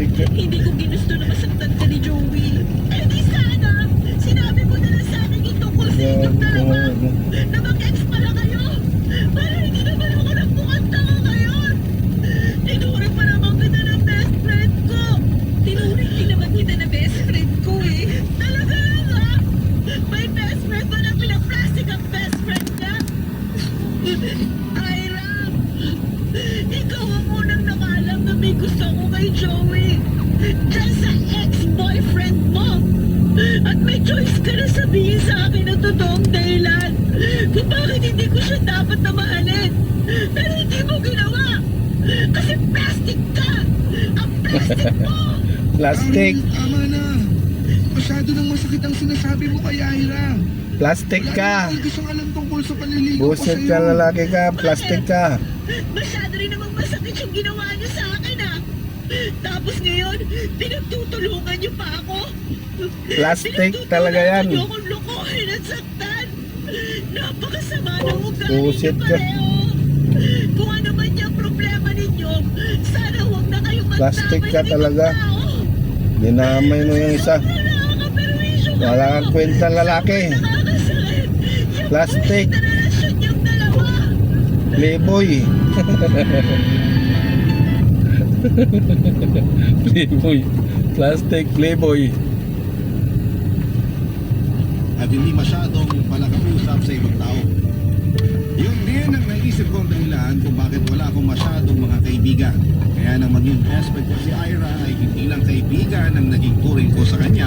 Plastic ka. Hindi ko ginusto na masaktan ka ni Joey. Eh di sana, sinabi mo na lang sa akin yung tungkol sa inyong dalawa. Na mag-ex pala kayo. Para hindi naman ako nagmukhang tanga ngayon. Tinuring pa naman kita ng best friend ko. Tinuring din naman kita na best friend ko eh. Talaga lang ha? May best friend ba na pinaplastic ang best friend niya? Ira, ikaw ang unang nakaalam na may gusto ko kay Joey. Diyan sa ex-boyfriend mo. At may choice ka na sabihin sa akin ang totoong dahilan kung bakit hindi ko siya dapat na mahalin. Pero hindi mo ginawa. Kasi plastic ka. Ang plastic mo. Plastic. Tama na. Masyado nang masakit ang sinasabi mo kay Ira. Plastic ka. Wala na gusto alam tungkol sa panliligaw ko Buset sa'yo. ka, lalaki ka. Plastic ka. Masyado rin namang masakit yung ginawa niyo sa akin ah. Tapos ngayon, pinagtutulungan niyo pa ako. Plastic talaga yan. Pinagtutulungan niyo akong lokohin at saktan. Napakasama ng ugali Buset niyo ka. pareho. Kung ano man yung problema ninyo, sana huwag na kayong Plastic magtamay ka ng talaga. ibang tao. Dinamay mo yung isa. Sobrang nakakaperwisyo ka. Wala kang kwenta, lalaki. Nakakasakit. Yung Plastic. bullshit na relasyon niyong dalawa. Playboy. Playboy. Plastic Playboy. At hindi masyadong palakausap sa ibang tao. Yun din ang naisip kong dahilan kung bakit wala akong masyadong mga kaibigan. Kaya nang maging best friend ko si Ira ay hindi lang kaibigan ang naging turing ko sa kanya,